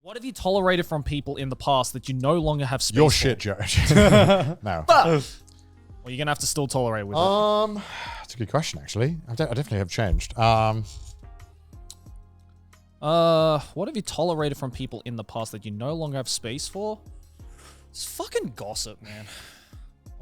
What have you tolerated from people in the past that you no longer have space Your for? shit, George. No. Well, you're gonna have to still tolerate with it. That's a good question, actually. I definitely have changed. What have you tolerated from people in the past that you no longer have space for? It's fucking gossip, man.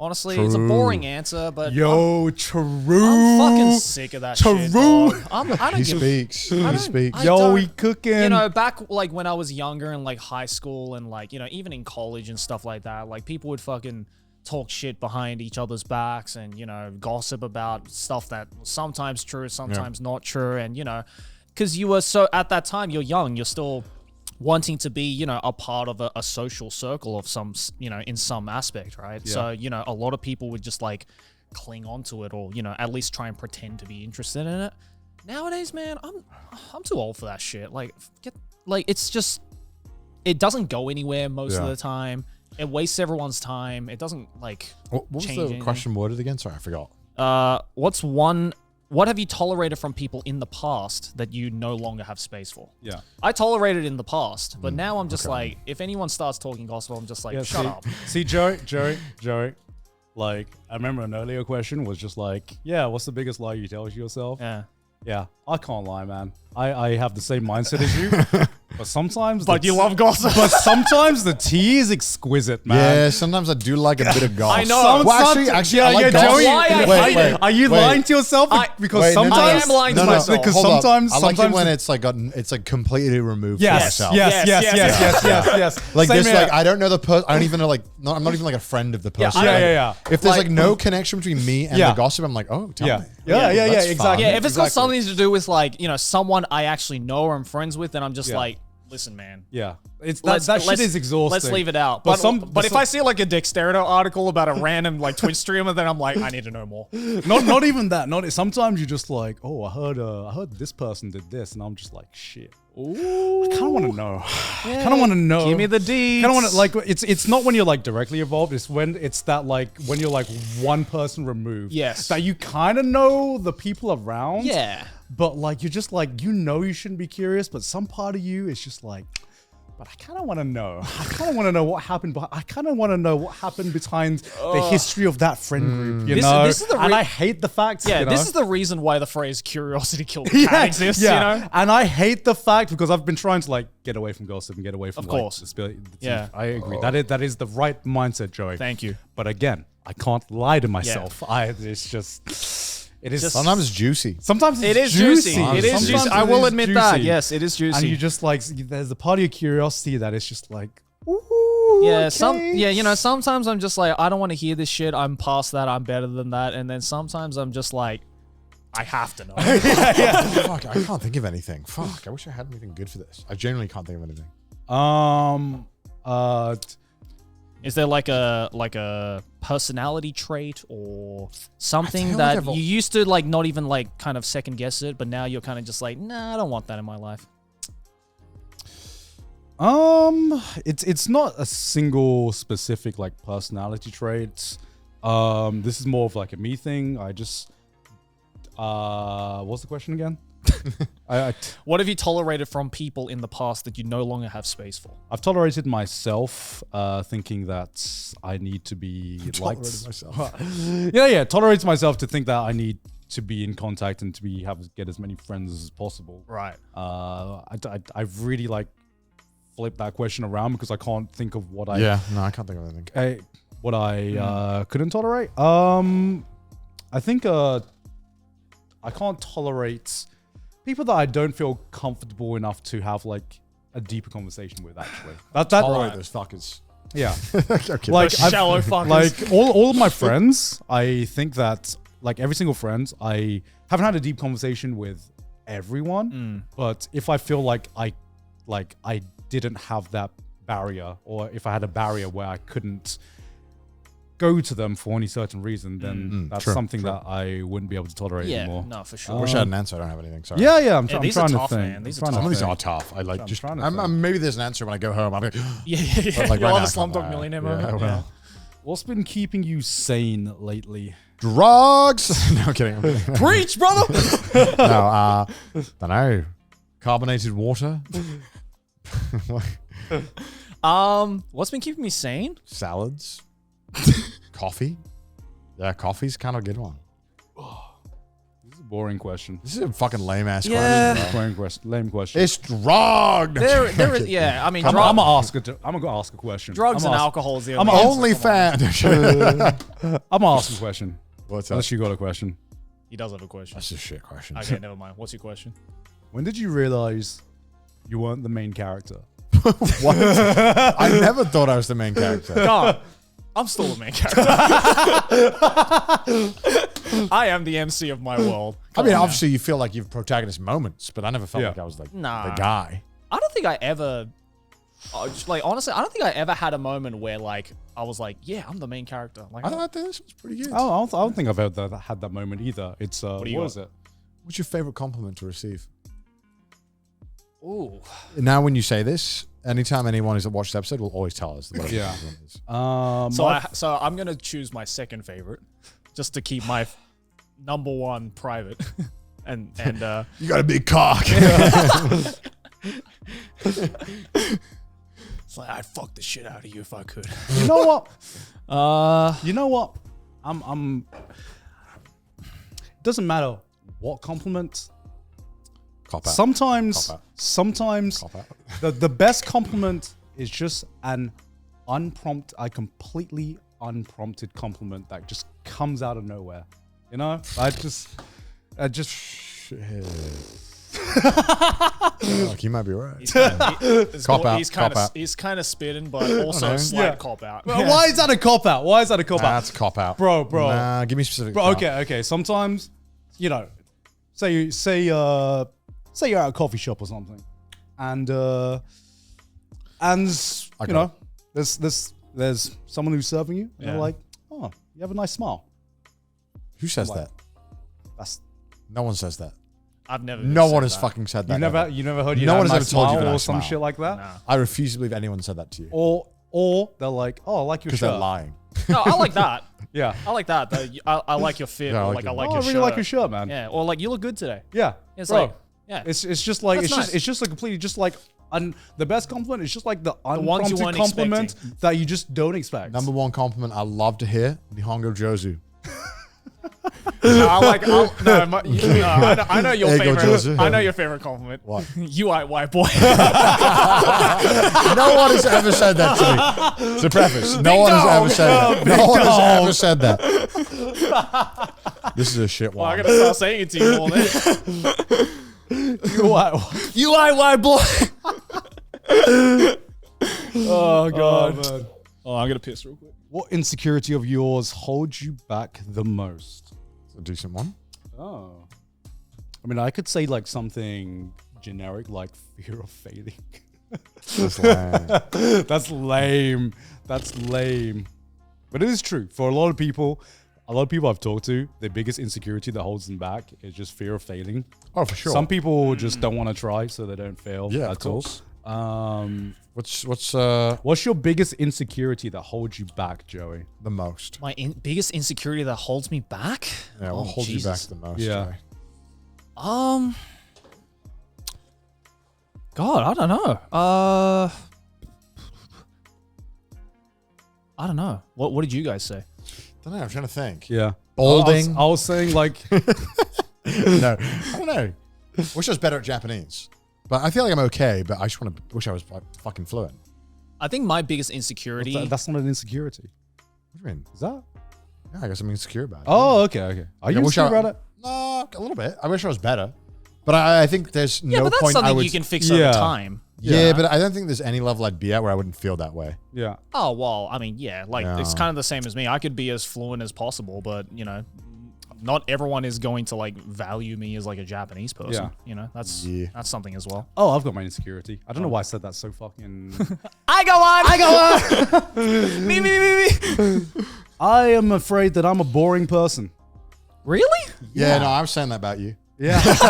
Honestly, it's a boring answer, but Yo, I'm true. fucking sick of that shit, dog. I don't He give speaks. He speaks. Yo, we cooking. You know, back like when I was younger in like high school and like, you know, even in college and stuff like that, like people would fucking talk shit behind each other's backs and, you know, gossip about stuff that was sometimes true, sometimes not true. And, you know, because you were so, at that time, you're young, you're still wanting to be, you know, a part of a social circle of some, you know, in some aspect, right? Yeah. So, you know, a lot of people would just like cling on to it or, you know, at least try and pretend to be interested in it. Nowadays, man, I'm too old for that shit. Like, it's just, it doesn't go anywhere most of the time. It wastes everyone's time. It doesn't like What was change the anything. question worded again? Sorry, I forgot. What have you tolerated from people in the past that you no longer have space for? Yeah. I tolerated in the past, but now I'm just like, if anyone starts talking gospel, I'm just like, shut up. See, Joey. Like, I remember an earlier question was just like, yeah, what's the biggest lie you tell yourself? Yeah, I can't lie, man. I have the same mindset as you, but sometimes... But you love gossip. But sometimes the tea is exquisite, man. Yeah, sometimes I do like a bit of gossip. I know. Well, actually, I like gossip. Joey, Why I hate it. are you lying to yourself? Because Wait, no, no, sometimes... I am lying to myself. Because Hold up. sometimes... I like it when it's like it's like completely removed from myself. Yes. Like Same this, here. like I don't know the person. I don't even know. Like, I'm not even like a friend of the person. Yeah. If there's like no connection between me and the gossip, I'm like, oh, tell me. Yeah, That's exactly. fine. Yeah, if it's got something to do with like, you know, someone I actually know or I'm friends with, then I'm just like, listen, man. Yeah. It's that shit is exhausting. Let's leave it out. But But if I see like a Dexterito article about a random like Twitch streamer, then I'm like, I need to know more. not even that. Sometimes you're just like, oh, I heard this person did this, and I'm just like, shit. Ooh, I kind of want to know. I kind of want to know. Give me the deeds. Kind of want to like. It's not when you're like directly involved. It's when when you're like one person removed. Yes. That you kind of know the people around. Yeah. But like you're just like you shouldn't be curious, but some part of you is just like. But I kind of want to know. I kind of want to know what happened. But I kind of want to know what happened behind the history of that friend group. You know, this is the and I hate the fact. Yeah, you know? this is the reason why the phrase "curiosity killed the cat" exists. You know, and I hate the fact because I've been trying to like get away from gossip and get away from Of course. the Yeah. I agree. That is the right mindset, Joey. Thank you. But again, I can't lie to myself. It's just. It is Sometimes it's juicy. Sometimes it it's is juicy. It is Sometimes juicy. it I will is admit juicy. that. Yes, it is juicy. And you just like there's a part of your curiosity that is just like, ooh, Yeah, okay. you know, sometimes I'm just like, I don't want to hear this shit. I'm past that. I'm better than that. And then sometimes I'm just like, I have to know. Fuck, I can't think of anything. Fuck, I wish I had anything good for this. I genuinely can't think of anything. Is there like a personality trait or something feel that like I've you used to like not even like kind of second guess it, but now you're kind of just like, nah, I don't want that in my life. It's not a single specific like personality trait. This is more of like a me thing. I just what's the question again? What have you tolerated from people in the past that you no longer have space for? I've tolerated myself, thinking that I need to be liked. Tolerated myself to think that I need to be in contact and to get as many friends as possible. Right. I really like flipped that question around because I can't think of what I. Yeah, no, I can't think of anything. What I couldn't tolerate. I think I can't tolerate people that I don't feel comfortable enough to have like a deeper conversation with. Actually, Tolerate those fuckers. Yeah, Okay. like shallow fuckers. Like all of my friends, I think that like every single friend, I haven't had a deep conversation with everyone. But if I feel like I didn't have that barrier, or if I had a barrier where I couldn't go to them for any certain reason, then that's something that I wouldn't be able to tolerate anymore. No, for sure. I wish I had an answer. I don't have anything. Sorry. Yeah. I'm trying these to are tough, think. man. These are I'm tough. trying to Some of these think. are tough. I like I'm just. trying to think. Maybe there's an answer when I go home. I'm like, Yeah. But, like, You'll right have a now, I can't Slumdog lie. Millionaire Yeah, moment. well. What's been keeping you sane lately? drugs. No, I'm kidding. Preach, brother. No, don't know. Carbonated water. What's been keeping me sane? Salads. Coffee. Yeah, coffee's kind of a good one. This is a boring question. This is a fucking lame ass Yeah. question, bro. Boring question. Lame question. It's drugged. There is, yeah. I mean, I'm gonna ask a question. drugs I'm and gonna ask- alcohol is the I'm only Only answer. fan. I'm gonna ask a question. What's up? Unless you got a question. He does have a question. That's a shit question. Okay, never mind. What's your question? When did you realize you weren't the main character? What? I never thought I was the main character. God, I'm still the main character. I am the MC of my world. I mean, Come on obviously, you feel like you've protagonist moments, but I never felt Yeah. like I was like Nah. the guy. now. I don't think I ever, like, honestly, I don't think I ever had a moment where, like, I was like, yeah, I'm the main character. Like, I thought this was pretty good. I don't think I've ever had that moment either. It's do you what got? is it? What's your favorite compliment to receive? ooh. Now, when you say this, anytime anyone who's watched the episode will always tell us. What Yeah. compliment is. So I'm gonna choose my second favorite, just to keep my number one private, and You got a big cock. it's like I'd fuck the shit out of you if I could. You know what? You know what? I'm. It doesn't matter what compliment. Cop out. Sometimes, Cop out. sometimes Cop out. the best compliment is just an completely unprompted compliment that just comes out of nowhere. You know, I just. Shit. Fuck, you might be right. Cop out, He's kind cop of out. he's kind of spitting, but also know. a slight Yeah. cop out. Well, why is that a cop out? Why is that a cop out? That's cop out, Bro. Nah, give me specific. Bro, okay. Sometimes, you know, say you're at a coffee shop or something, and you know, there's someone who's serving you, and Yeah. they're like, oh, you have a nice smile. Who says Like, that? That's No one says that. I've never. No said one has that. fucking said that. you never heard you No have one a has nice ever told you smile that I or some smile. shit like that, Nah. I refuse to believe anyone said that to you or they're like, oh, I like your because shirt. they're lying. No, I like that. Yeah. I like that. I like your fit. Yeah, I or like like I it. like Oh, your I really shirt. like your shirt, man. Yeah, or like you look good today. Yeah. It's Bro, like, yeah. It's just like That's nice. it's just like completely just like the best compliment is just like the ones you unprompted weren't compliment that you just don't expect. Number one compliment I love to hear: Nihongo Jozu. I know your There you go, favorite. Joseph. I know your favorite compliment. What? You white boy. No one has ever said that to me. It's a preface. No one has ever said that. No one has ever said that. This is a shit Well, I one. gotta start saying it to you more. Then. You white boy. Oh god. Oh, I'm gonna piss real quick. What insecurity of yours holds you back the most? It's a decent one. Oh. I mean, I could say like something generic like fear of failing. That's lame. That's lame. That's lame. But it is true. For a lot of people I've talked to, their biggest insecurity that holds them back is just fear of failing. Oh, for sure. Some people just don't want to try, so they don't fail. Yeah, of at all. course. What's What's your biggest insecurity that holds you back, Joey? the most? My biggest insecurity that holds me back. Yeah, what holds you back the most? Yeah. Joey? God, I don't know. I don't know. What did you guys say? I don't know. I'm trying to think. Yeah. Balding. I was saying like, No, I don't know. Wish I was better at Japanese, but I feel like I'm okay. But I just want to wish I was like, fucking fluent. I think my biggest insecurity. that's not an insecurity. What do you mean? Is that? Yeah, I guess I'm insecure about it. Oh, okay. Are I you wish insecure about it? No, a little bit. I wish I was better, but I think there's yeah, no but that's point I something would. you can fix Yeah. over time. Yeah, but I don't think there's any level I'd be at where I wouldn't feel that way. Yeah. Oh well, I mean, yeah, like it's Yeah. kind of the same as me. I could be as fluent as possible, but you know, not everyone is going to like value me as like a Japanese person. Yeah. You know, that's something as well. Oh, I've got my insecurity. I don't know why I said that so fucking. I go on. me. I am afraid that I'm a boring person. Really? Yeah, no, I'm saying that about you. Yeah. It's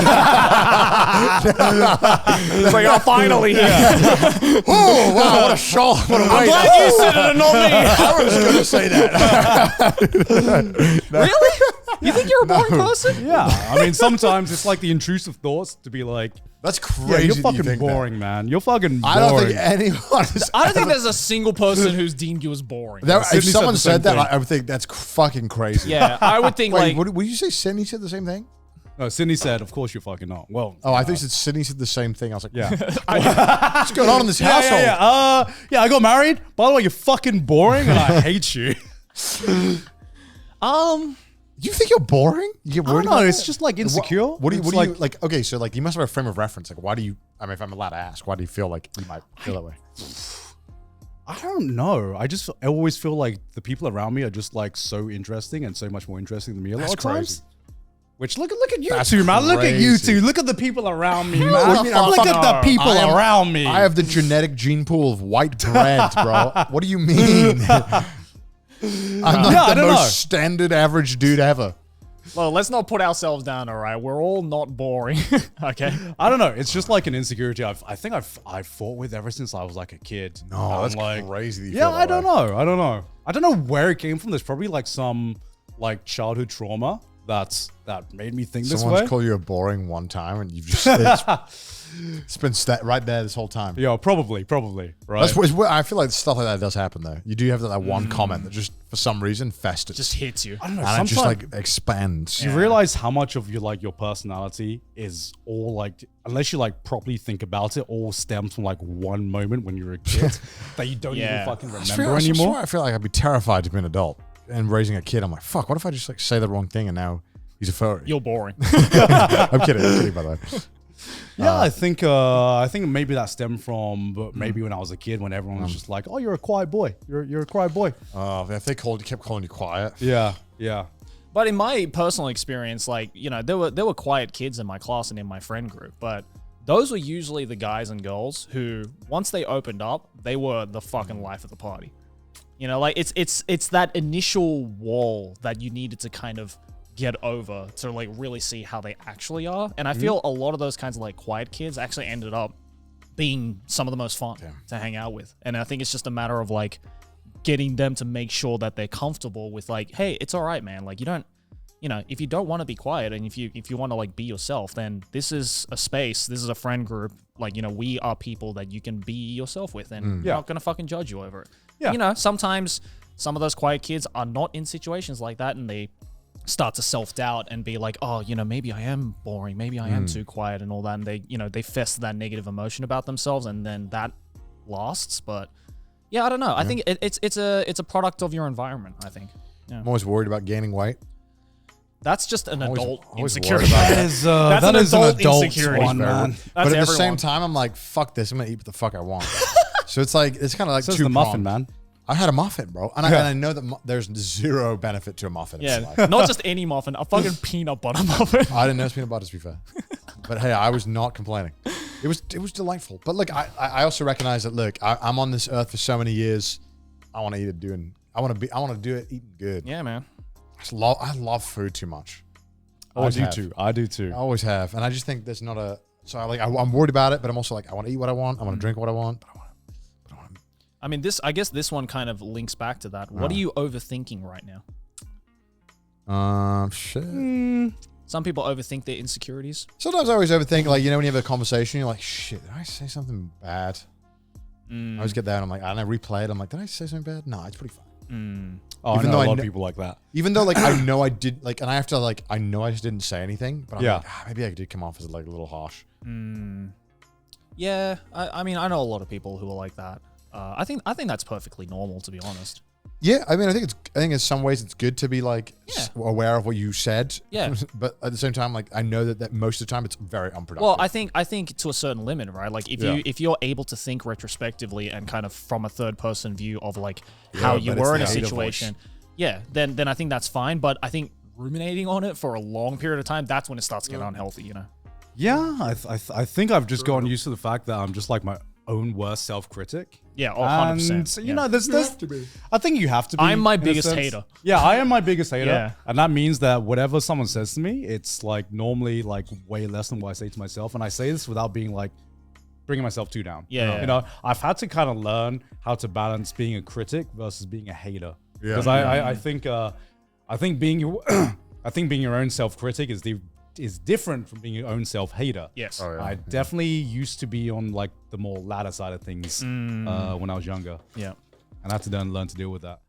like, oh, finally here. Oh wow, what a shock! What a I'm weight. glad you said it and not me. I was going to say that. Really? You think you're a boring person? Yeah. I mean, sometimes it's like the intrusive thoughts to be like, That's crazy. Yeah, you're that you fucking think boring, that. man. You're fucking boring. I don't think anyone. I don't think there's a single person who's deemed you as boring. If Sydney someone said the said that, same thing. I would think that's fucking crazy. Yeah, I would think Wait, like. what, would you say Sydney said the same thing? No, Sydney said, of course you're fucking not. Well, Oh, I thought you said Sydney said the same thing. I was like, yeah. what's going on in this household? Yeah, I got married. By the way, you're fucking boring and I hate you. You think you're boring? You get I worried don't know. about It's that? just like insecure. What do you It's like? Okay, so like you must have a frame of reference. Like, why do you? I mean, if I'm allowed to ask, why do you feel like you might feel that way? I don't know. I always feel like the people around me are just like so interesting and so much more interesting than me a lot That's of times. crazy. Which look at you That's two, man. Look at you crazy. two. Look at the people around me, man. What do you mean I'm Look at the fucking- people I am- around me. I have the genetic gene pool of white bread, bro. What do you mean? I'm not Yeah, I the don't most know. standard average dude ever. Well, let's not put ourselves down, all right? We're all not boring, okay? I don't know. It's just like an insecurity I think I've fought with ever since I was like a kid. No, I'm that's like, crazy. That you yeah, feel that I don't way. know. I don't know where it came from. There's probably like some like childhood trauma that made me think this Someone's way. called you a boring one time, and you've just it's been right there this whole time. Yeah, probably, right? That's what I feel like stuff like that does happen though. You do have that one comment that just for some reason festers, Just hits you. I don't know. and it just sometimes- like expands. You realize how much of your personality is all like, unless you like properly think about it, all stems from like one moment when you were a kid that you don't Yeah. even fucking I remember swear, anymore. I feel like I'd be terrified to be an adult and raising a kid. I'm like, fuck. What if I just like say the wrong thing and now he's a furry? You're boring. I'm kidding. By the way. Yeah, I think maybe that stemmed from maybe when I was a kid when everyone was just like, "Oh, you're a quiet boy. You're a quiet boy." If they kept calling you quiet. Yeah. But in my personal experience, like, you know, there were quiet kids in my class and in my friend group, but those were usually the guys and girls who, once they opened up, they were the fucking life of the party. You know, like it's that initial wall that you needed to kind of get over to like really see how they actually are. And I feel a lot of those kinds of like quiet kids actually ended up being some of the most fun to hang out with. And I think it's just a matter of like getting them to make sure that they're comfortable with like, hey, it's all right, man. Like, you don't, you know, if you don't want to be quiet and if you want to like be yourself, then this is a space, this is a friend group. Like, you know, we are people that you can be yourself with, and we're not going to fucking judge you over it. Yeah. You know, sometimes some of those quiet kids are not in situations like that, and they start to self-doubt and be like, oh, you know, maybe I am boring, maybe I am too quiet and all that, and they, you know, they fester that negative emotion about themselves, and then that lasts. But yeah, I don't know. I think it's a product of your environment, I think. Yeah. I'm always worried about gaining weight. That's just an Always- adult always worried insecurity. about That is That's that an is an adult adult insecurity. one, man. That's But at the everyone. same time, I'm like, fuck this. I'm gonna eat what the fuck I want. So it's like it's kind of like So is two the muffin, man. I had a muffin, bro, and I know that there's zero benefit to a muffin. It's Yeah, like, not just any muffin, a fucking peanut butter muffin. I didn't know it's peanut butter, to be fair. But hey, I was not complaining. It was delightful. But look, I also recognize that. Look, I'm on this earth for so many years. I want to eat it I want to do it eating good. Yeah, man. I love food too much. I do too. I always have, and I just think there's not a. So I'm worried about it, but I'm also like, I want to eat what I want. I want to drink what I want. But I want to. I mean, I guess this one kind of links back to that. What are you overthinking right now? Shit. Some people overthink their insecurities. Sometimes I always overthink, like, you know, when you have a conversation, you're like, shit, did I say something bad? I always get that, and I'm like, and I replay it. I'm like, did I say something bad? No, it's pretty fine. Oh, Even I know though a I lot kn- of people like that. Even though, like, I know I did, like, and I have to, like, I know I just didn't say anything, but I'm Yeah. like, maybe I did come off as, like, a little harsh. Yeah, I mean, I know a lot of people who are like that. I think that's perfectly normal, to be honest. Yeah, I mean, I think in some ways it's good to be, like, aware of what you said. Yeah. But at the same time, like, I know that most of the time it's very unproductive. Well, I think to a certain limit, right? Like if you're able to think retrospectively and kind of from a third person view of like how you but it's were in the a hater situation, then I think that's fine. But I think ruminating on it for a long period of time, that's when it starts to get unhealthy, you know? Yeah, I think I've just gotten used to the fact that I'm just like my own worst self-critic. Yeah, 100%. And you know, there's I think you have to be. I'm my in a biggest sense. hater. Yeah, I am my biggest hater. Yeah. And that means that whatever someone says to me, it's like normally like way less than what I say to myself. And I say this without being like bringing myself too down. Yeah. You know, I've had to kind of learn how to balance being a critic versus being a hater. Yeah. Because I think being your I think being your own self-critic is the is different from being your own self-hater. Yes. Oh, yeah. I definitely used to be on like the more latter side of things when I was younger. Yeah. And I had to learn to deal with that.